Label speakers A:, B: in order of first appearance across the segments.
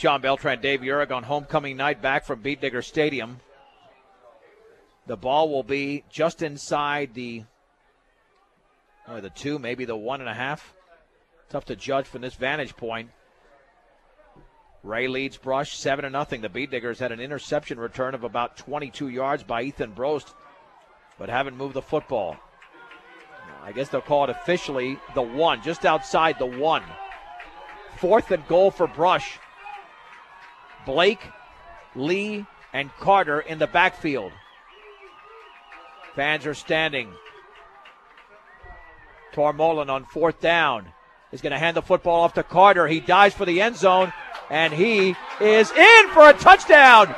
A: John Beltran, Dave Urich on homecoming night back from Beat Digger Stadium. The ball will be just inside the 2, maybe the 1.5. Tough to judge from this vantage point. Wray leads Brush 7-0. The Beat Diggers had an interception return of about 22 yards by Ethan Brost, but haven't moved the football. I guess they'll call it officially the 1, just outside the 1. 4th and goal for Brush. Blake, Lee, and Carter in the backfield. Fans are standing. Tormolen on 4th down is going to hand the football off to Carter. He dives for the end zone, and he is in for a touchdown.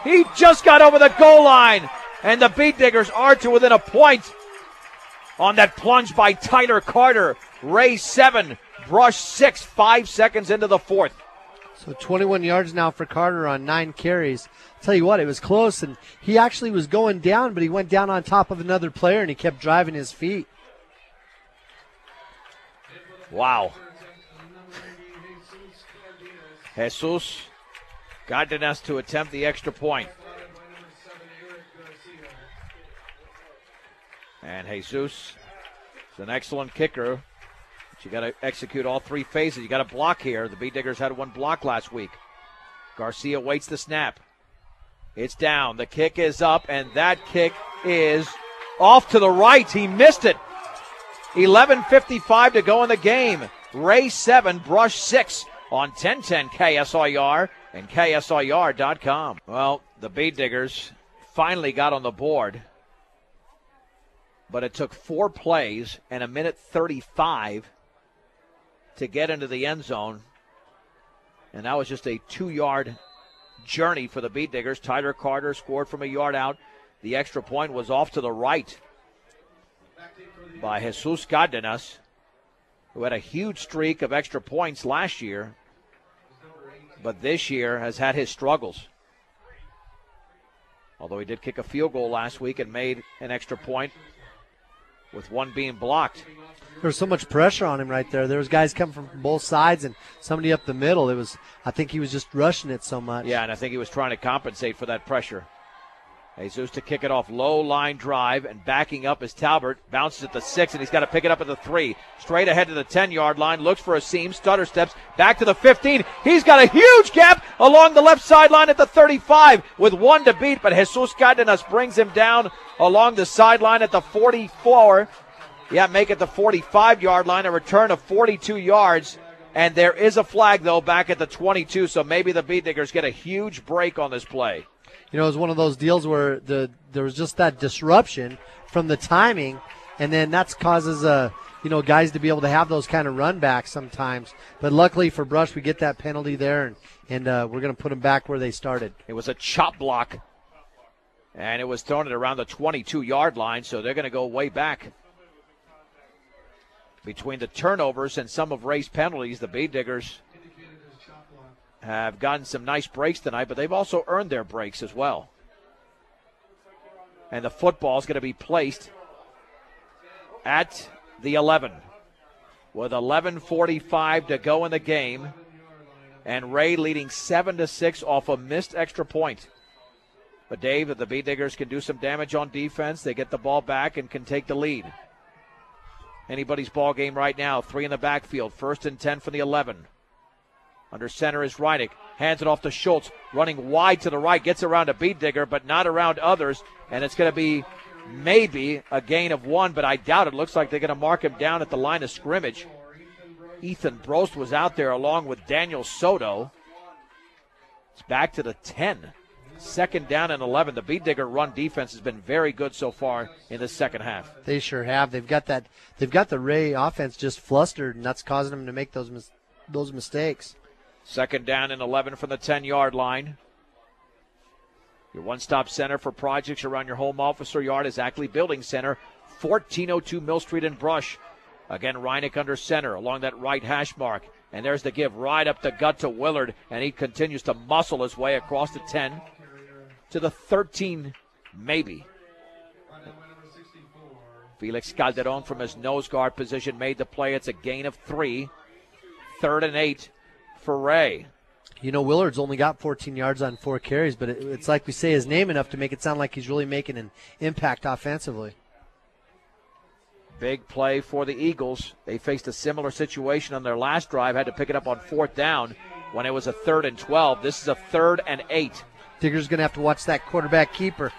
A: He just got over the goal line, and the Beat Diggers are to within a point on that plunge by Tyler Carter. Wray 7, Brush 6, 5 seconds into the 4th.
B: So 21 yards now for Carter on 9 carries. I'll tell you what, it was close, and he actually was going down, but he went down on top of another player, and he kept driving his feet.
A: Wow. Jesus Cardenas to attempt the extra point. And Jesus is an excellent kicker. But you got to execute all 3 phases. You got to block here. The Beat Diggers had 1 block last week. Garcia waits the snap. It's down. The kick is up, and that kick is off to the right. He missed it. 11:55 to go in the game. Wray 7, Brush 6 on 1010 KSIR and KSIR.com. Well, the Beat Diggers finally got on the board, but it took 4 plays and 1:35 to get into the end zone. And that was just a 2-yard journey for the Beat Diggers. Tyler Carter scored from a yard out. The extra point was off to the right by Jesus Cardenas, who had a huge streak of extra points last year, but this year has had his struggles. Although he did kick a field goal last week and made an extra point with 1 being blocked.
B: There was so much pressure on him right there. There was guys coming from both sides and somebody up the middle. I think he was just rushing it so much.
A: Yeah, and I think he was trying to compensate for that pressure. Jesus to kick it off, low line drive, and backing up is Talbert. Bounces at the 6, and he's got to pick it up at the 3. Straight ahead to the 10-yard line, looks for a seam, stutter steps, back to the 15. He's got a huge gap along the left sideline at the 35 with 1 to beat, but Jesus Cardenas brings him down along the sideline at the 44. Yeah, make it the 45-yard line, a return of 42 yards. And there is a flag, though, back at the 22, so maybe the Beat Diggers get a huge break on this play.
B: You know, it was one of those deals where there was just that disruption from the timing, and then that causes guys to be able to have those kind of run backs sometimes. But luckily for Brush, we get that penalty there, and we're going to put them back where they started.
A: It was a chop block, and it was thrown at around the 22-yard line, so they're going to go way back. Between the turnovers and some of Ray's penalties, the Beat Diggers have gotten some nice breaks tonight, but they've also earned their breaks as well. And the football is going to be placed at the 11 with 11:45 to go in the game, and Wray leading 7-6 off a missed extra point. But Dave, if the Beat Diggers can do some damage on defense, they get the ball back and can take the lead. Anybody's ball game right now. 3 in the backfield. 1st and 10 from the 11. Under center is Reineck. Hands it off to Schultz. Running wide to the right. Gets around a Beat Digger, but not around others. And it's going to be maybe a gain of 1, but I doubt it. Looks like they're going to mark him down at the line of scrimmage. Ethan Brost was out there along with Daniel Soto. It's back to the 10. 2nd down and 11. The Beat Digger run defense has been very good so far in the second half.
B: They sure have. They've got the Wray offense just flustered, and that's causing them to make those mistakes.
A: 2nd down and 11 from the 10-yard line. Your one-stop center for projects around your home office or yard is Ackley Building Center, 1402 Mill Street in Brush. Again, Reineck under center along that right hash mark. And there's the give right up the gut to Willard, and he continues to muscle his way across the 10 to the 13, maybe. Felix Calderon from his nose guard position made the play. It's a gain of 3. 3rd and 8 for Wray.
B: You know, Willard's only got 14 yards on 4 carries, but it's like we say his name enough to make it sound like he's really making an impact offensively.
A: Big play for the Eagles. They faced a similar situation on their last drive, had to pick it up on 4th down when it was a 3rd and 12. This is a 3rd and 8.
B: Digger's going to have to watch that quarterback keeper.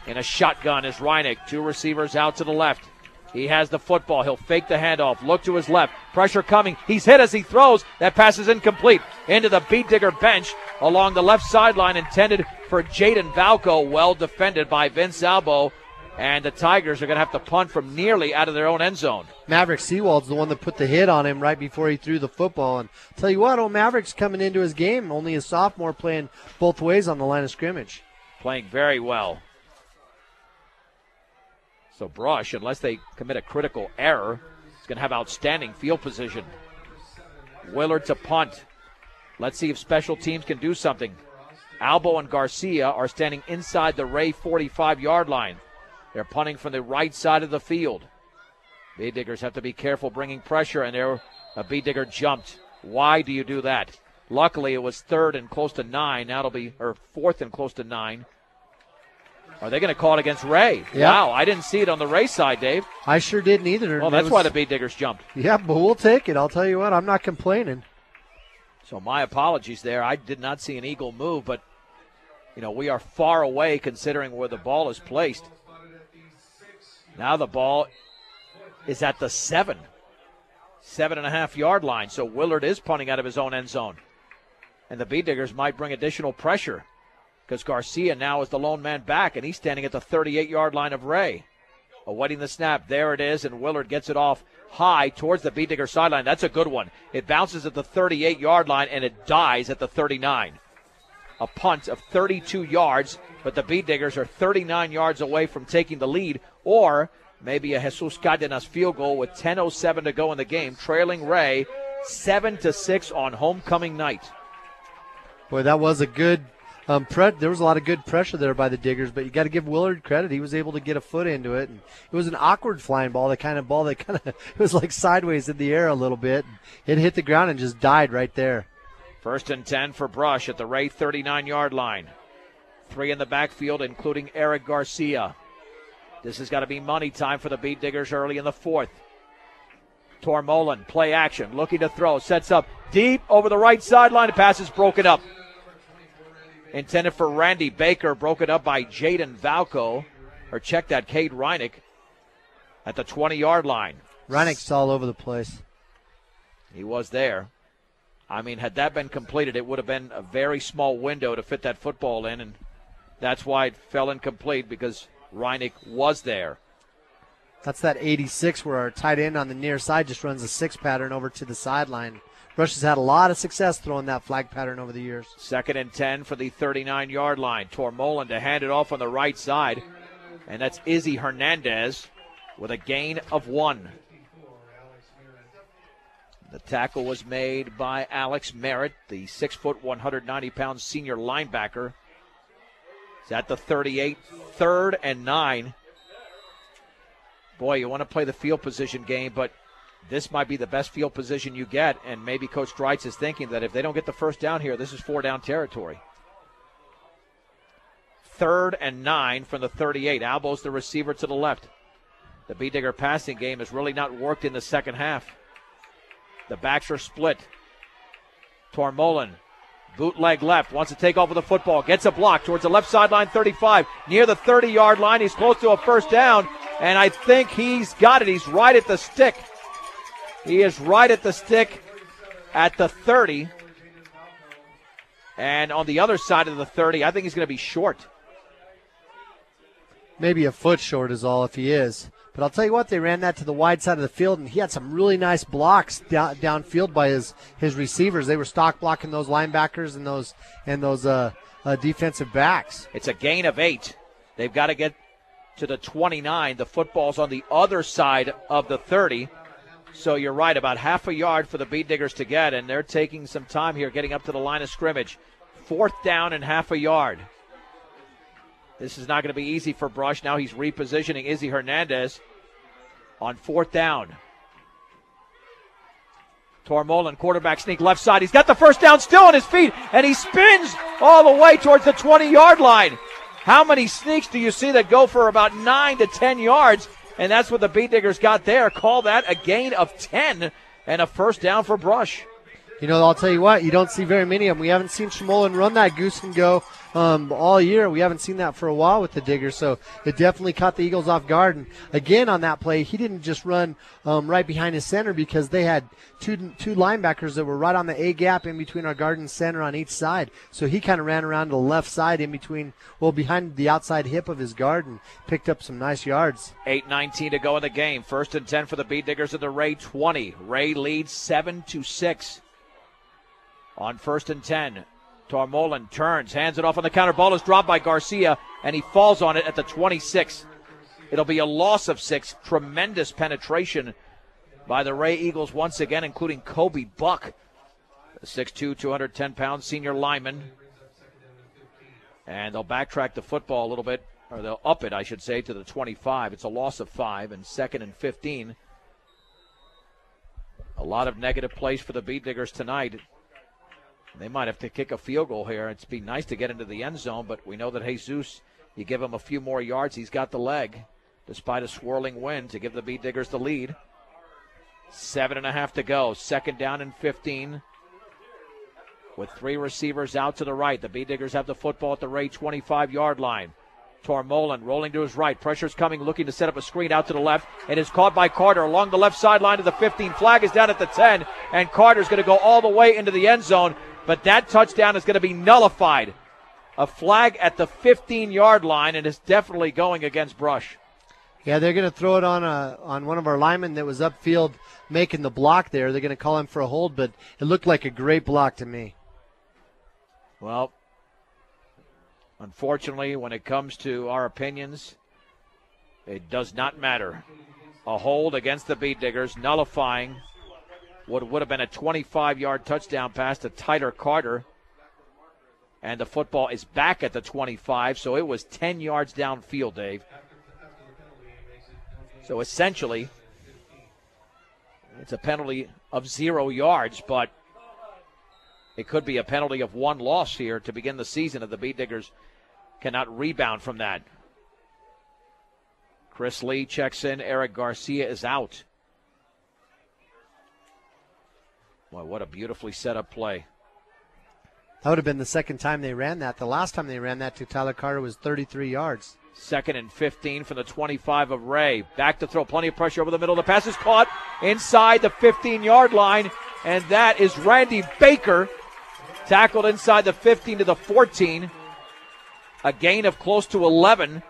A: In a shotgun is Reineck. 2 receivers out to the left. He has the football. He'll fake the handoff. Look to his left. Pressure coming. He's hit as he throws. That pass is incomplete. Into the Beat Digger bench along the left sideline, intended for Jaden Valco. Well defended by Vince Albo. And the Tigers are going to have to punt from nearly out of their own end zone.
B: Maverick Seawald's the one that put the hit on him right before he threw the football. And tell you what, Maverick's coming into his game. Only a sophomore, playing both ways on the line of scrimmage.
A: Playing very well. So Brush, unless they commit a critical error, is going to have outstanding field position. Willard to punt. Let's see if special teams can do something. Albo and Garcia are standing inside the Wray 45-yard line. They're punting from the right side of the field. Beat Diggers have to be careful bringing pressure, and there a Beat Digger jumped. Why do you do that? Luckily, it was 3rd and close to 9. Now it'll be 4th and close to 9. Are they going to call it against Wray?
B: Yeah.
A: Wow, I didn't see it on the Wray side, Dave.
B: I sure didn't either.
A: Well, that's why the Beat Diggers jumped.
B: Yeah, but we'll take it. I'll tell you what, I'm not complaining.
A: So my apologies there. I did not see an Eagle move, but, we are far away considering where the ball is placed. Now the ball is at the 7.5-yard line. So Willard is punting out of his own end zone. And the Beat Diggers might bring additional pressure, because Garcia now is the lone man back, and he's standing at the 38-yard line of Wray. Awaiting the snap. There it is, and Willard gets it off high towards the Beat Digger sideline. That's a good one. It bounces at the 38-yard line, and it dies at the 39. A punt of 32 yards, but the Beat Diggers are 39 yards away from taking the lead, or maybe a Jesus Cardenas field goal with 10:07 to go in the game, trailing Wray 7-6 on homecoming night.
B: Boy, that was a good there was a lot of good pressure there by the Diggers, but you got to give Willard credit. He was able to get a foot into it, and it was an awkward flying ball, it was like sideways in the air a little bit. It hit the ground and just died right there.
A: 1st and 10 for Brush at the Wray 39-yard line. 3 in the backfield, including Eric Garcia. This has got to be money time for the Beat Diggers early in the 4th. Tormolen, play action, looking to throw, sets up deep over the right sideline. The pass is broken up. Intended for Randy Baker, broken up by Jaden Valco. Or check that, Cade Reineck at the 20-yard line.
B: Reineck's all over the place.
A: He was there. I mean, had that been completed, it would have been a very small window to fit that football in, and that's why it fell incomplete, because Reineck was there.
B: That's that 86 where our tight end on the near side just runs a 6 pattern over to the sideline. Brush has had a lot of success throwing that flag pattern over the years.
A: 2nd and 10 for the 39-yard line. Tormolen to hand it off on the right side, and that's Izzy Hernandez with a gain of 1. The tackle was made by Alex Merritt, the 6', 190-pound senior linebacker. It's at the 38, 3rd and 9. Boy, you want to play the field position game, but this might be the best field position you get, and maybe Coach Streitz is thinking that if they don't get the first down here, this is 4-down territory. 3rd and 9 from the 38. Albo's the receiver to the left. The Beat Digger passing game has really not worked in the second half. The backs are split. Tormolen, bootleg left, wants to take off with the football, gets a block towards the left sideline, 35. Near the 30-yard line, he's close to a first down, and I think he's got it. He's right at the stick. He is right at the stick at the 30. And on the other side of the 30, I think he's going to be short.
B: Maybe a foot short is all if he is. But I'll tell you what, they ran that to the wide side of the field, and he had some really nice blocks downfield by his receivers. They were stock blocking those linebackers and those defensive backs.
A: It's a gain of 8. They've got to get to the 29. The football's on the other side of the 30. So you're right, about half a yard for the Beat Diggers to get, and they're taking some time here getting up to the line of scrimmage. 4th down and half a yard. This is not going to be easy for Brush. Now he's repositioning Izzy Hernandez on 4th down. Tormolen, quarterback sneak left side. He's got the first down still on his feet, and he spins all the way towards the 20-yard line. How many sneaks do you see that go for about 9 to 10 yards? And that's what the Beat Diggers got there. Call that a gain of 10 and a first down for Brush.
B: You know, I'll tell you what, you don't see very many of them. We haven't seen Schmolen run that goose and go all year. We haven't seen that for a while with the Diggers, so it definitely caught the Eagles off guard. And again, on that play, he didn't just run right behind his center because they had two linebackers that were right on the A gap in between our guard and center on each side. So he kind of ran around to the left side in between, behind the outside hip of his guard and picked up some nice yards.
A: 8:19 to go in the game. 1st and 10 for the Beat Diggers at the Wray 20. Wray leads 7-6. On 1st and 10, Tormolen turns, hands it off on the counter. Ball is dropped by Garcia, and he falls on it at the 26. It'll be a loss of 6. Tremendous penetration by the Wray Eagles once again, including Kobe Buck, the 6'2", 210-pound senior lineman. And they'll backtrack the football a little bit, or they'll up it, I should say, to the 25. It's a loss of 5, and 2nd and 15. A lot of negative plays for the Beat Diggers tonight. They might have to kick a field goal here. It'd be nice to get into the end zone, but we know that Jesus, you give him a few more yards, he's got the leg, despite a swirling wind, to give the Beat Diggers the lead. 7.5 to go. 2nd down and 15. With 3 receivers out to the right. The Beat Diggers have the football at the Wray 25-yard line. Tormolen rolling to his right. Pressure's coming, looking to set up a screen out to the left. It is caught by Carter along the left sideline to the 15. Flag is down at the 10, and Carter's going to go all the way into the end zone. But that touchdown is going to be nullified. A flag at the 15-yard line, and it's definitely going against Brush.
B: Yeah, they're going to throw it on one of our linemen that was upfield making the block there. They're going to call him for a hold, but it looked like a great block to me.
A: Well, unfortunately, when it comes to our opinions, it does not matter. A hold against the Beat Diggers, nullifying what would have been a 25-yard touchdown pass to Tyler Carter. And the football is back at the 25, so it was 10 yards downfield, Dave. So essentially, it's a penalty of 0 yards, but it could be a penalty of 1 loss here to begin the season if the Beat Diggers cannot rebound from that. Chris Lee checks in. Eric Garcia is out. Well, what a beautifully set up play.
B: That would have been the second time they ran that. The last time they ran that to Tyler Carter was 33 yards.
A: 2nd and 15 from the 25 of Wray. Back to throw. Plenty of pressure over the middle. The pass is caught inside the 15-yard line, and that is Randy Baker. Tackled inside the 15 to the 14. A gain of close to 11.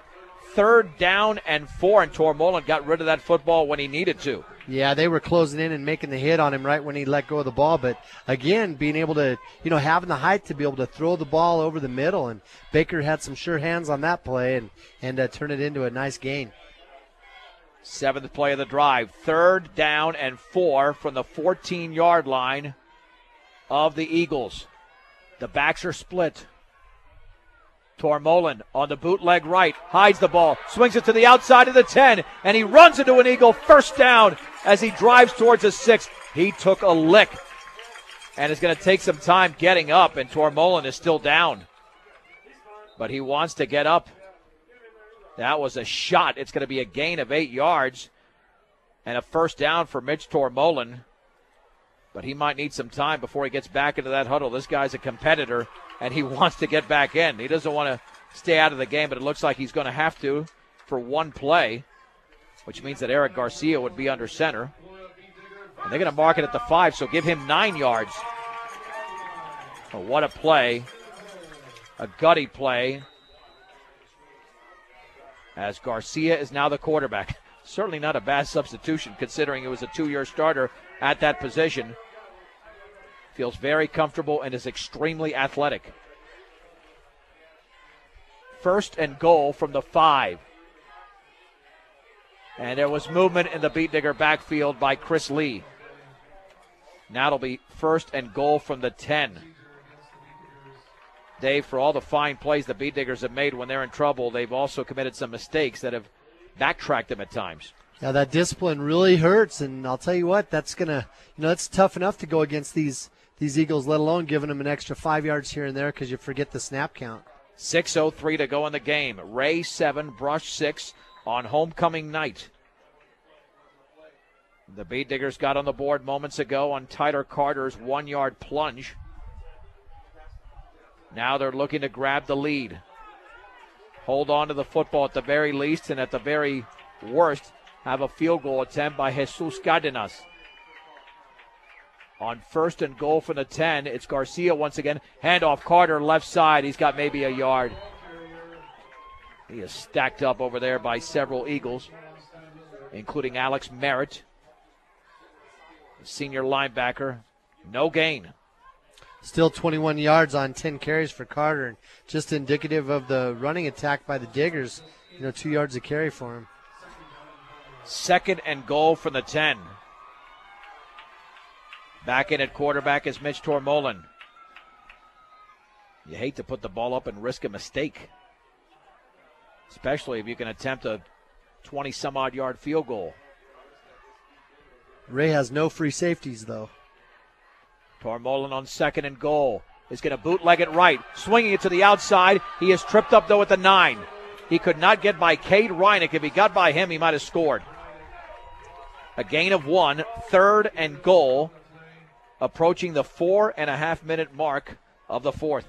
A: 3rd down and 4, and Tormolen got rid of that football when he needed to.
B: Yeah, they were closing in and making the hit on him right when he let go of the ball. But, again, being able to, having the height to be able to throw the ball over the middle. And Baker had some sure hands on that play and turn it into a nice gain.
A: 7th play of the drive. 3rd down and 4 from the 14-yard line of the Eagles. The backs are split. Tormolen on the bootleg right, hides the ball, swings it to the outside of the 10, and he runs into an Eagle. First down as he drives towards the 6. He took a lick and is going to take some time getting up, and Tormolen is still down. But he wants to get up. That was a shot. It's going to be a gain of 8 yards and a first down for Mitch Tormolen. But he might need some time before he gets back into that huddle. This guy's a competitor, and he wants to get back in. He doesn't want to stay out of the game, but it looks like he's going to have to for one play, which means that Eric Garcia would be under center. And they're going to mark it at the 5, so give him 9 yards. Oh, what a play. A gutty play. As Garcia is now the quarterback. Certainly not a bad substitution considering it was a 2-year starter at that position. Feels very comfortable and is extremely athletic. 1st and goal from the 5. And there was movement in the Beat Digger backfield by Chris Lee. Now it'll be 1st and goal from the 10. Dave, for all the fine plays the Beat Diggers have made when they're in trouble, they've also committed some mistakes that have backtracked them at times.
B: Yeah, that discipline really hurts, and I'll tell you what, that's gonna, it's tough enough to go against these Eagles, let alone giving them an extra 5 yards here and there because you forget the snap count.
A: 6:03 to go in the game. Wray 7, Brush 6 on homecoming night. The Bee Diggers got on the board moments ago on Tyler Carter's 1-yard plunge. Now they're looking to grab the lead. Hold on to the football at the very least, and at the very worst, have a field goal attempt by Jesus Cardenas. On 1st and goal from the 10, it's Garcia once again. Handoff, Carter, left side. He's got maybe a yard. He is stacked up over there by several Eagles, including Alex Merritt, the senior linebacker. No gain.
B: Still 21 yards on 10 carries for Carter, and just indicative of the running attack by the Diggers. 2 yards a carry for him.
A: 2nd and goal from the 10. Back in at quarterback is Mitch Tormolin. You hate to put the ball up and risk a mistake, especially if you can attempt a 20-some-odd yard field goal.
B: Wray has no free safeties, though.
A: Tormolin on 2nd and goal is going to bootleg it right, swinging it to the outside. He is tripped up, though, at the 9. He could not get by Cade Reinick. If he got by him, he might have scored. A gain of 1, 3rd and goal, approaching the 4.5-minute mark of the 4th.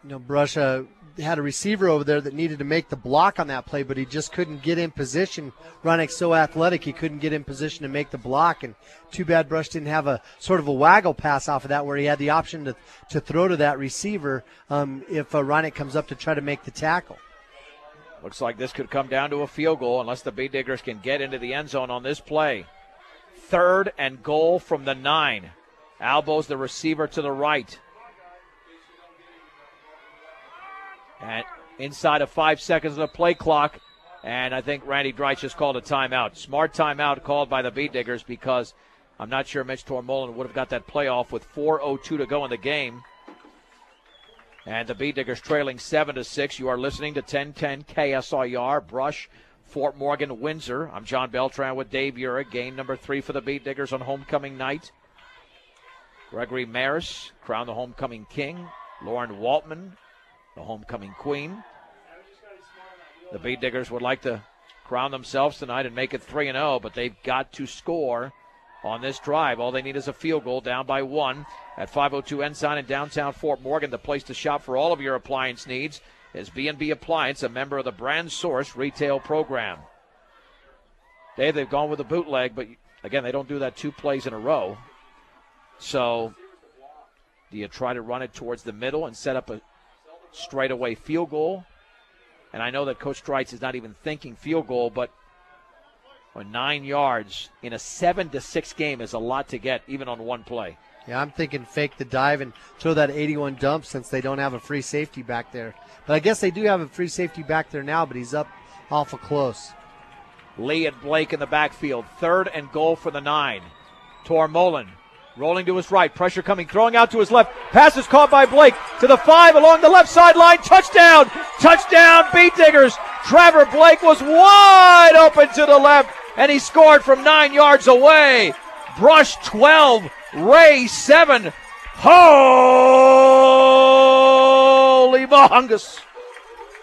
B: Brush had a receiver over there that needed to make the block on that play, but he just couldn't get in position. Reinick's so athletic, he couldn't get in position to make the block, and too bad Brush didn't have a sort of a waggle pass off of that where he had the option to throw to that receiver if Reinick comes up to try to make the tackle.
A: Looks like this could come down to a field goal unless the Bee Diggers can get into the end zone on this play. 3rd and goal from the 9. Albo's the receiver to the right. And inside of 5 seconds of the play clock, and I think Randy Dreitch just called a timeout. Smart timeout called by the Bee Diggers because I'm not sure Mitch Tormolin would have got that play off with 4:02 to go in the game. And the Bee Diggers trailing 7-6. You are listening to 1010 KSIR, Brush, Fort Morgan, Windsor. I'm John Beltran with Dave Urich. Game number 3 for the Bee Diggers on homecoming night. Gregory Maris crowned the homecoming king. Lauren Waltman, the homecoming queen. The Bee Diggers would like to crown themselves tonight and make it 3-0, but they've got to score on this drive. All they need is a field goal, down by 1 at 502 Ensign in downtown Fort Morgan. The place to shop for all of your appliance needs is B&B Appliance, a member of the Brand Source retail program. They've gone with a bootleg, but again, they don't do that 2 plays in a row. So do you try to run it towards the middle and set up a straightaway field goal? And I know that Coach Dreitz is not even thinking field goal, but 9 yards in a 7-6 game is a lot to get, even on 1 play.
B: Yeah, I'm thinking fake the dive and throw that 81 dump since they don't have a free safety back there. But I guess they do have a free safety back there now, but he's up awful close.
A: Lee and Blake in the backfield. 3rd and goal for the 9. Tormolin rolling to his right. Pressure coming, throwing out to his left. Pass is caught by Blake to the 5 along the left sideline. Touchdown! Touchdown, Bee Diggers! Trevor Blake was wide open to the left, and he scored from 9 yards away. Brush 12, Wray 7. Holy bahungus.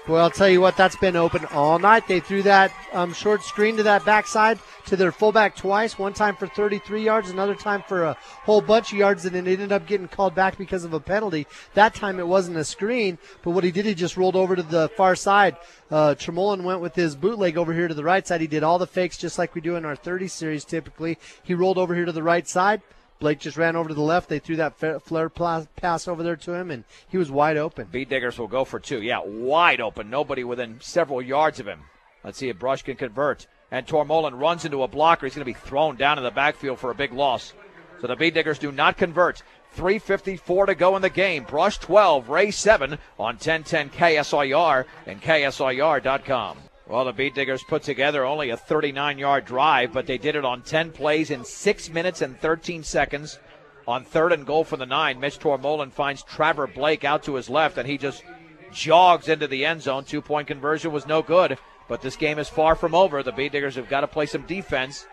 B: Well, I'll tell you what, that's been open all night. They threw that short screen to that backside to their fullback twice, one time for 33 yards, another time for a whole bunch of yards, and it ended up getting called back because of a penalty. That time it wasn't a screen, but what he did, he just rolled over to the far side. Tremolin went with his bootleg over here to the right side. He did all the fakes just like we do in our 30 series typically. He rolled over here to the right side. Blake just ran over to the left. They threw that flare pass over there to him, and he was wide open.
A: Bee Diggers will go for 2. Yeah, wide open. Nobody within several yards of him. Let's see if Brush can convert. And Tormolin runs into a blocker. He's going to be thrown down in the backfield for a big loss. So the Bee Diggers do not convert. 3:54 to go in the game. Brush 12, Wray 7 on 1010 KSIR and KSIR.com. Well, the Bee Diggers put together only a 39-yard drive, but they did it on 10 plays in 6 minutes and 13 seconds. On 3rd and goal for the 9, Mitch Tormolin finds Trevor Blake out to his left, and he just jogs into the end zone. 2-point conversion was no good. But this game is far from over. The Beat Diggers have got to play some defense.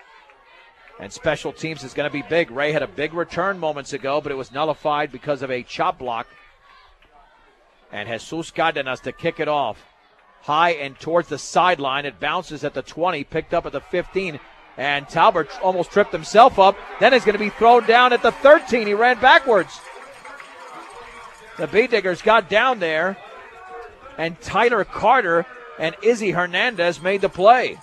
A: And special teams is going to be big. Wray had a big return moments ago, but it was nullified because of a chop block. And Jesus Cardenas to kick it off. High and towards the sideline. It bounces at the 20, picked up at the 15. And Talbert almost tripped himself up. Then it's going to be thrown down at the 13. He ran backwards. The Beat Diggers got down there. And Tyler Carter and Izzy Hernandez made the play.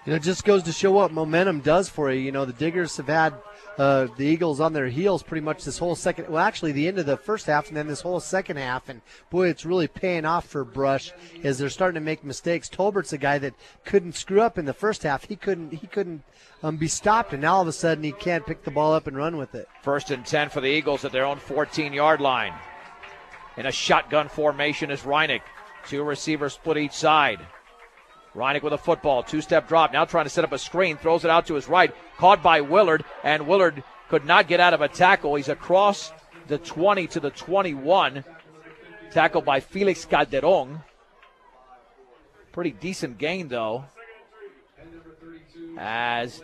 B: It just goes to show what momentum does for you. The Diggers have had the Eagles on their heels pretty much this whole the end of the first half and then this whole second half. And, boy, it's really paying off for Brush as they're starting to make mistakes. Tolbert's a guy that couldn't screw up in the first half. He couldn't be stopped, and now all of a sudden he can't pick the ball up and run with it.
A: 1st and 10 for the Eagles at their own 14-yard line. In a shotgun formation is Reineck. 2 receivers split each side. Reineck with a football, 2-step drop, now trying to set up a screen, throws it out to his right, caught by Willard, and Willard could not get out of a tackle. He's across the 20 to the 21, tackled by Felix Calderon. Pretty decent gain, though, as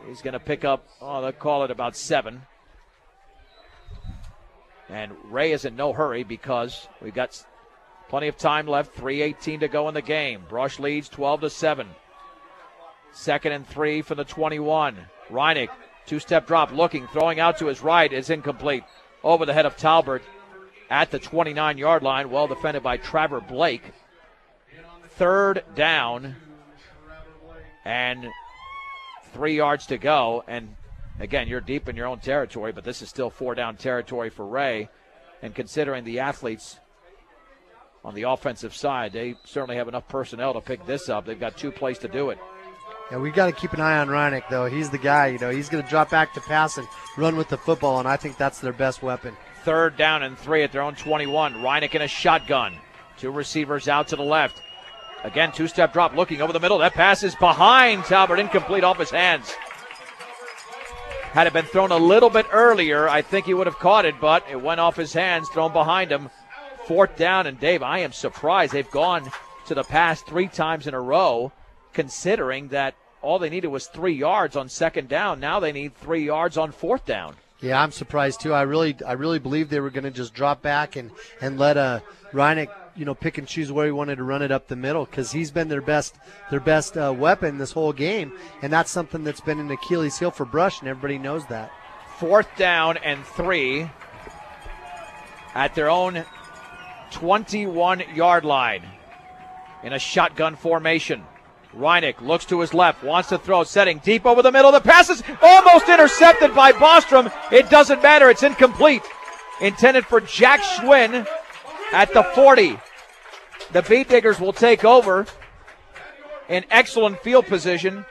A: he's going to pick up, they'll call it about 7. And Wray is in no hurry because we've got plenty of time left, 3:18 to go in the game. Brush leads 12-7. 2nd and 3 for the 21. Reineck, 2-step drop, looking, throwing out to his right, is incomplete. Over the head of Talbert at the 29-yard line, well defended by Trevor Blake. 3rd down and 3 yards to go. And again, you're deep in your own territory, but this is still 4-down territory for Wray. And considering the athletes on the offensive side, they certainly have enough personnel to pick this up. They've got 2 plays to do it.
B: Yeah, we got to keep an eye on Reineck, though. He's the guy, he's going to drop back to pass and run with the football, and I think that's their best weapon. 3rd
A: down and 3 at their own 21. Reineck in a shotgun. 2 receivers out to the left. Again, 2-step drop, looking over the middle. That pass is behind Talbert, incomplete off his hands. Had it been thrown a little bit earlier, I think he would have caught it, but it went off his hands, thrown behind him. 4th down, and Dave, I am surprised they've gone to the pass 3 times in a row, considering that all they needed was 3 yards on 2nd down. Now they need 3 yards on 4th down.
B: Yeah, I'm surprised too. I really believed they were going to just drop back and let Reineck, pick and choose where he wanted to run it up the middle, because he's been their best weapon this whole game, and that's something that's been an Achilles heel for Brush, and everybody knows that.
A: 4th down and 3 at their own 21-yard line in a shotgun formation. Reineck looks to his left, wants to throw, setting deep over the middle. The pass is almost intercepted by Bostrom. It doesn't matter. It's incomplete. Intended for Jack Schwinn at the 40. The Beat Diggers will take over in excellent field position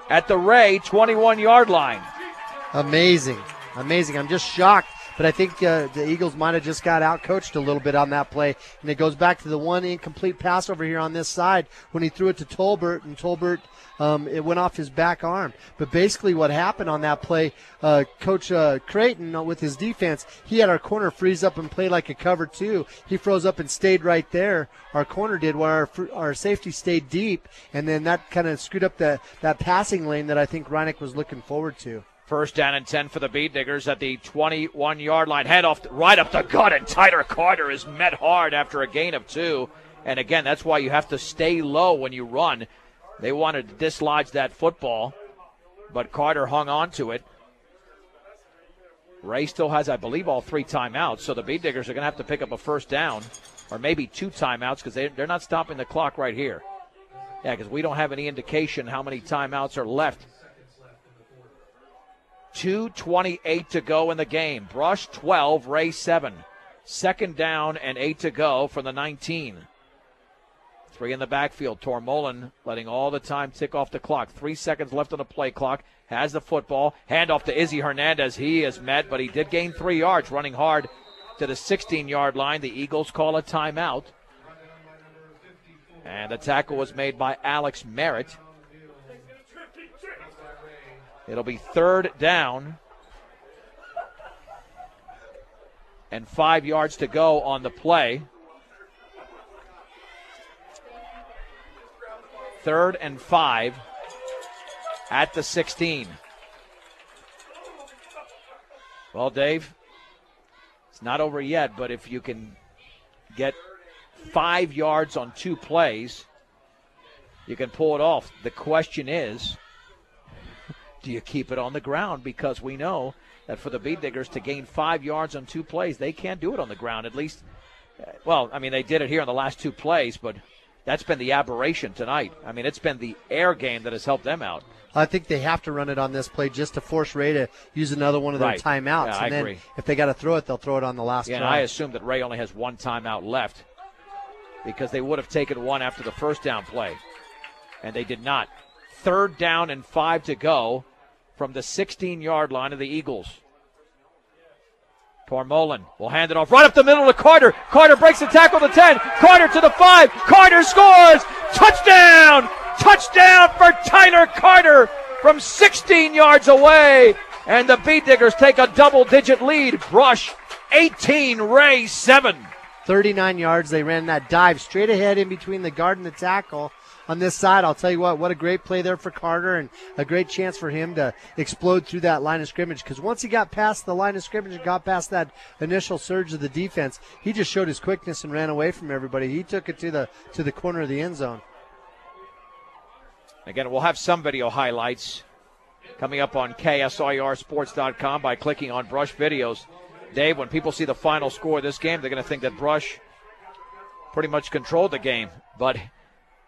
A: at the Wray 21-yard line.
B: Amazing. I'm just shocked. But I think the Eagles might have just got out-coached a little bit on that play. And it goes back to the one incomplete pass over here on this side when he threw it to Tolbert, and Tolbert, it went off his back arm. But basically what happened on that play, Coach Creighton, with his defense, he had our corner freeze up and play like a cover two. He froze up and stayed right there. Our corner did, while our safety stayed deep. And then that kind of screwed up that passing lane that I think Reineck was looking forward to.
A: 1st down and 10 for the Beat Diggers at the 21-yard line. Head off right up the gut, and Tyler Carter is met hard after a gain of 2. And again, that's why you have to stay low when you run. They wanted to dislodge that football, but Carter hung on to it. Wray still has, I believe, all 3 timeouts, so the Beat Diggers are going to have to pick up a 1st down, or maybe 2 timeouts, because they're not stopping the clock right here. Yeah, because we don't have any indication how many timeouts are left. 2:28 to go in the game. Brush 12, Wray 7. 2nd down and 8 to go from the 19. 3 in the backfield. Tormolin letting all the time tick off the clock. 3 seconds left on the play clock. Has the football. Handoff to Izzy Hernandez. He is met, but he did gain 3 yards, running hard to the 16-yard line. The Eagles call a timeout. And the tackle was made by Alex Merritt. It'll be 3rd down and 5 yards to go on the play. 3rd and 5 at the 16. Well, Dave, it's not over yet, but if you can get 5 yards on 2 plays, you can pull it off. The question is, do you keep it on the ground? Because we know that for the Beat Diggers to gain 5 yards on 2 plays, they can't do it on the ground. At least, well, I mean, they did it here in the last 2 plays, but that's been the aberration tonight. I mean, it's been the air game that has helped them out.
B: I think they have to run it on this play just to force Wray to use another one of their timeouts.
A: Yeah,
B: and
A: I
B: then
A: agree.
B: If they got to throw it, they'll throw it on the last drive.
A: And I assume that Wray only has 1 timeout left because they would have taken 1 after the first down play, and they did not. 3rd down and 5 to go from the 16-yard line of the Eagles. Tormolin will hand it off right up the middle to Carter. Carter breaks the tackle to 10. Carter to the 5. Carter scores. Touchdown! Touchdown for Tyler Carter from 16 yards away. And the Beat Diggers take a double-digit lead. Brush 18, Wray 7.
B: 39 yards. They ran that dive straight ahead in between the guard and the tackle. On this side, I'll tell you what a great play there for Carter and a great chance for him to explode through that line of scrimmage, because once he got past the line of scrimmage and got past that initial surge of the defense, he just showed his quickness and ran away from everybody. He took it to the corner of the end zone.
A: Again, we'll have some video highlights coming up on KSIRsports.com by clicking on Brush Videos. Dave, when people see the final score of this game, they're going to think that Brush pretty much controlled the game, but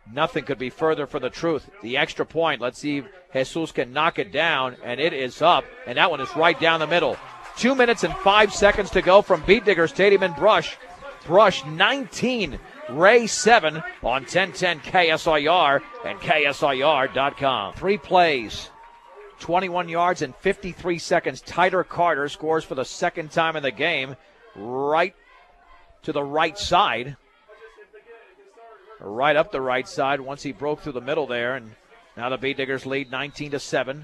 A: nothing could be further from the truth. The extra point, let's see if Jesus can knock it down, and it is up, and that one is right down the middle. 2 minutes and 5 seconds to go from Beat Digger Stadium in Brush. Brush 19, Wray 7 on 1010 KSIR and KSIR.com. 3 plays, 21 yards and 53 seconds. Tyler Carter scores for the second time in the game, right to the right side. Right up the right side once he broke through the middle there, and now the Beat Diggers lead 19-7.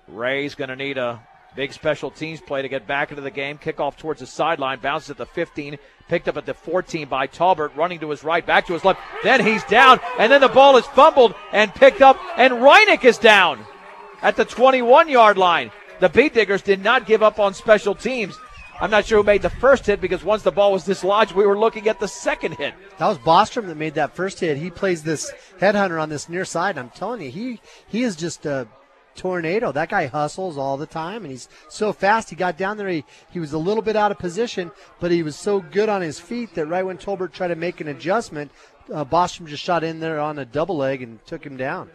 A: Ray's going to need a big special teams play to get back into the game. Kickoff towards the sideline, bounces at the 15, picked up at the 14 by Talbert, running to his right, back to his left. Then he's down, and then the ball is fumbled and picked up, and Reineck is down at the 21-yard line. The Beat Diggers did not give up on special teams. I'm not sure who made the first hit, because once the ball was dislodged, we were looking at the second hit.
B: That was Bostrom that made that first hit. He plays this headhunter on this near side. I'm telling you, he is just a tornado. That guy hustles all the time, and he's so fast. He got down there. He was a little bit out of position, but he was so good on his feet that right when Tolbert tried to make an adjustment, Bostrom just shot in there on a double leg and took him down.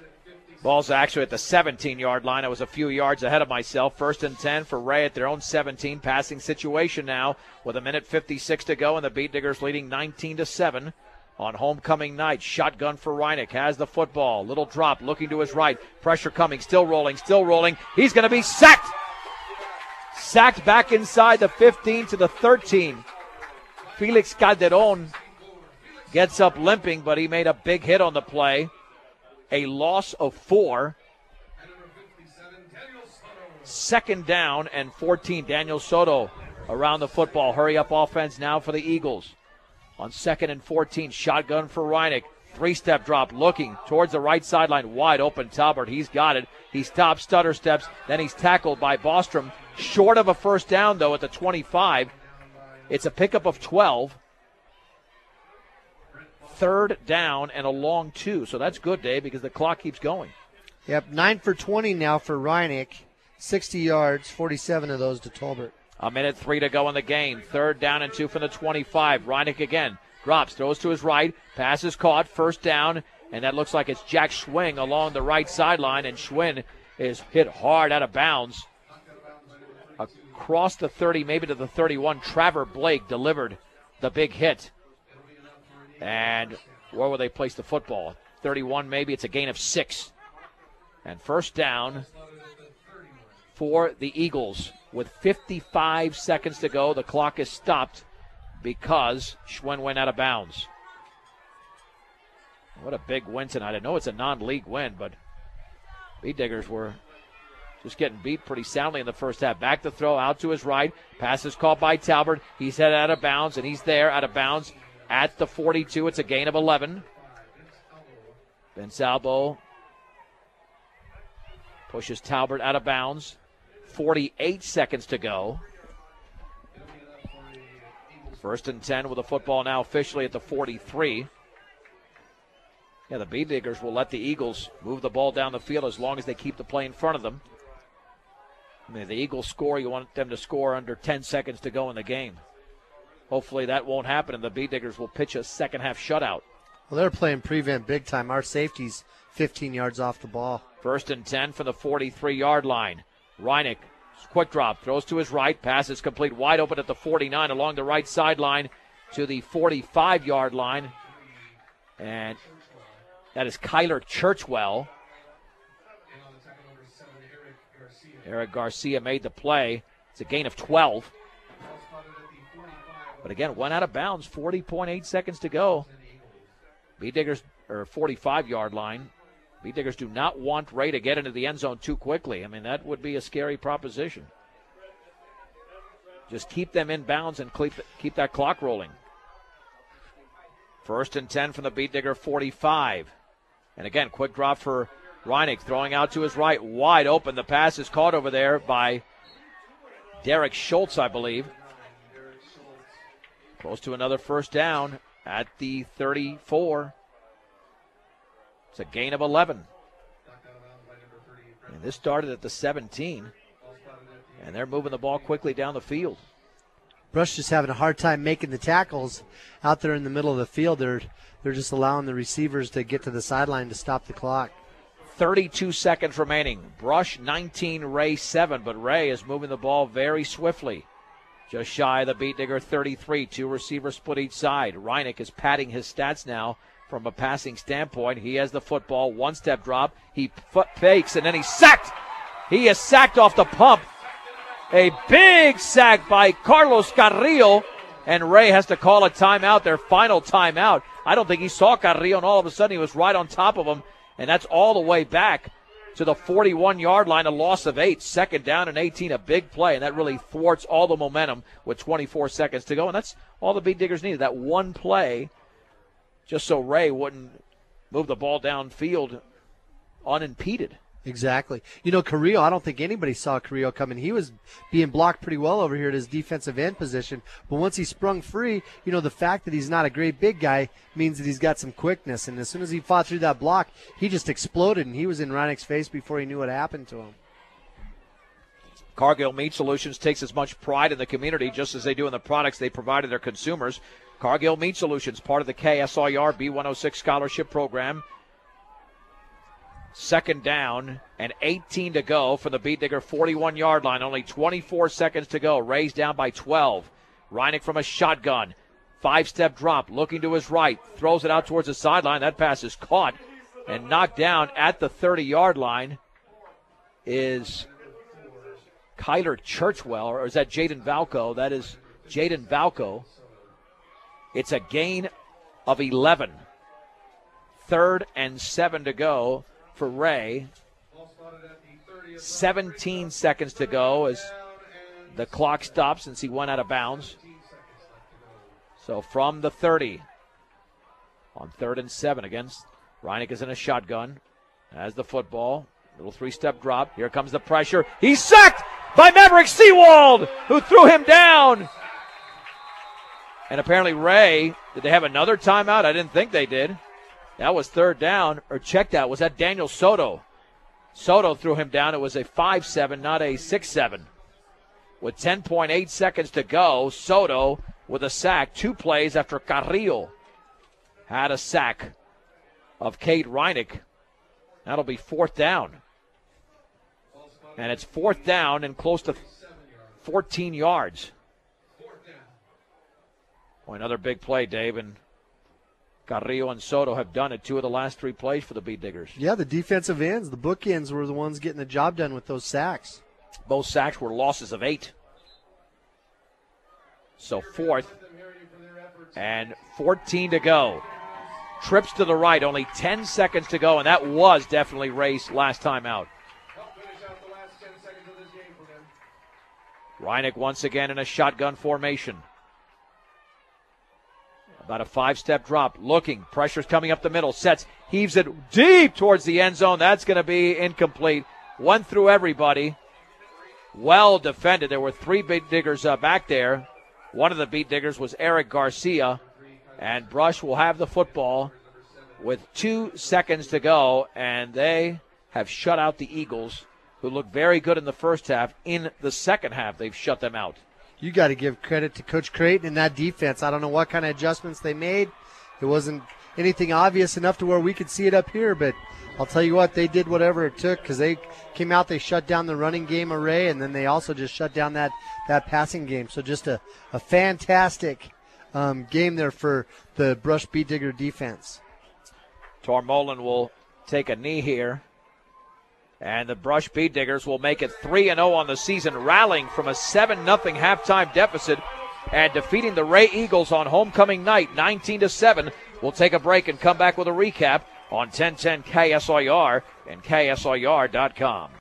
A: Ball's actually at the 17-yard line. I was a few yards ahead of myself. 1st and 10 for Wray at their own 17. Passing situation now with 1:56 to go, and the Beat Diggers leading 19-7 on homecoming night. Shotgun for Reineck. Has the football. Little drop, looking to his right. Pressure coming. Still rolling. He's going to be sacked. Sacked back inside the 15 to the 13. Felix Calderon gets up limping, but he made a big hit on the play. A loss of 4. 2nd down and 14. Daniel Soto around the football. Hurry up offense now for the Eagles. On 2nd and 14, shotgun for Reineck. 3-step drop, looking towards the right sideline. Wide open Talbert. He's got it. He stops, stutter steps. Then he's tackled by Bostrom. Short of a first down, though, at the 25. It's a pickup of 12. 3rd down and a long 2. So that's good, Dave, because the clock keeps going.
B: Yep, 9 for 20 now for Reineck. 60 yards, 47 of those to Tolbert.
A: 1:03 to go in the game. 3rd down and 2 from the 25. Reineck again. Drops, throws to his right. Pass is caught. 1st down. And that looks like it's Jack Schwing along the right sideline. And Schwinn is hit hard out of bounds. Across the 30, maybe to the 31. Trevor Blake delivered the big hit. And where will they place the football? 31 maybe. It's a gain of 6. And 1st down for the Eagles. With 55 seconds to go, the clock is stopped because Schwinn went out of bounds. What a big win tonight. I know it's a non-league win, but Beat Diggers were just getting beat pretty soundly in the first half. Back to throw, out to his right. Pass is caught by Talbert. He's headed out of bounds, and he's there out of bounds at the 42. It's a gain of 11. Bensalbo pushes Talbert out of bounds. 48 seconds to go. 1st and 10 with the football now officially at the 43. Yeah, the Bee Diggers will let the Eagles move the ball down the field as long as they keep the play in front of them. I mean, if the Eagles score, you want them to score under 10 seconds to go in the game. Hopefully that won't happen, and the Bee Diggers will pitch a second-half shutout.
B: Well, they're playing prevent big time. Our safety's 15 yards off the ball.
A: 1st and 10 from the 43-yard line. Reinick, quick drop, throws to his right, pass is complete, wide open at the 49 along the right sideline to the 45-yard line. And that is Kyler Churchwell. Eric Garcia made the play. It's a gain of 12. But again, went out of bounds, 40.8 seconds to go. Bee Diggers, or 45-yard line. Bee Diggers do not want Wray to get into the end zone too quickly. I mean, that would be a scary proposition. Just keep them in bounds and keep that clock rolling. 1st and 10 from the Bee Digger 45. And again, quick drop for Reinick, throwing out to his right, wide open. The pass is caught over there by Derek Schultz, I believe. Close to another 1st down at the 34. It's a gain of 11. And this started at the 17. And they're moving the ball quickly down the field.
B: Brush just having a hard time making the tackles out there in the middle of the field. They're just allowing the receivers to get to the sideline to stop the clock.
A: 32 seconds remaining. Brush 19, Wray 7, but Wray is moving the ball very swiftly. Just shy of the Bee Digger 33. 2 receivers split each side. Reinick is padding his stats now from a passing standpoint. He has the football. 1-step drop. He fakes, and then he's sacked. He is sacked off the pump. A big sack by Carlos Carrillo, and Wray has to call a timeout, their final timeout. I don't think he saw Carrillo, and all of a sudden he was right on top of him, and that's all the way back to the 41-yard line, a loss of 8. 2nd down and 18, a big play, and that really thwarts all the momentum with 24 seconds to go, and that's all the Bee Diggers needed, that one play, just so Wray wouldn't move the ball downfield unimpeded.
B: Exactly. You know, Carrillo, I don't think anybody saw Carrillo coming. He was being blocked pretty well over here at his defensive end position. But once he sprung free, you know, the fact that he's not a great big guy means that he's got some quickness. And as soon as he fought through that block, he just exploded, and he was in Reinick's face before he knew what happened to him.
A: Cargill Meat Solutions takes as much pride in the community just as they do in the products they provide to their consumers. Cargill Meat Solutions, part of the KSIR B106 scholarship program. 2nd down and 18 to go from the Bee Digger 41-yard line. Only 24 seconds to go. Ray's down by 12. Reinick from a shotgun. 5-step drop, looking to his right. Throws it out towards the sideline. That pass is caught and knocked down at the 30-yard line is Kyler Churchwell, or is that Jaden Valco? That is Jaden Valco. It's a gain of 11. 3rd and 7 to go for Wray. 17 seconds to go as the clock stops since he went out of bounds. So from the 30 on 3rd and 7 against Reinick is in a shotgun. Has the football. Little 3-step drop. Here comes the pressure. He's sacked by Maverick Seawald, who threw him down. And apparently Wray, did they have another timeout? I didn't think they did. That was 3rd down, or checked out. Was that Daniel Soto? Soto threw him down. It was a 5-7, not a 6-7. With 10.8 seconds to go, Soto with a sack. 2 plays after Carrillo had a sack of Cade Reinick. That'll be 4th down. And it's 4th down and close to 14 yards. Boy, another big play, Dave, and Carrillo and Soto have done it 2 of the last 3 plays for the Bee Diggers.
B: Yeah, the defensive ends, the bookends were the ones getting the job done with those sacks.
A: Both sacks were losses of 8. So 4th and 14 to go. Trips to the right, only 10 seconds to go, and that was definitely Ray's last time out. Reinick once again in a shotgun formation. About a 5-step drop. Looking. Pressure's coming up the middle. Sets. Heaves it deep towards the end zone. That's going to be incomplete. One through everybody. Well defended. There were 3 Beat Diggers back there. One of the Beat Diggers was Eric Garcia. And Brush will have the football with 2 seconds to go. And they have shut out the Eagles, who looked very good in the first half. In the second half, they've shut them out.
B: You got to give credit to Coach Creighton and that defense. I don't know what kind of adjustments they made. It wasn't anything obvious enough to where we could see it up here, but I'll tell you what, they did whatever it took because they came out, they shut down the running game array, and then they also just shut down that passing game. So just a fantastic game there for the Brush Beat Digger defense.
A: Tormolen will take a knee here. And the Brush Beat Diggers will make it 3-0 on the season, rallying from a 7-0 halftime deficit and defeating the Wray Eagles on homecoming night, 19-7. We'll take a break and come back with a recap on 1010 KSIR and KSIR.com.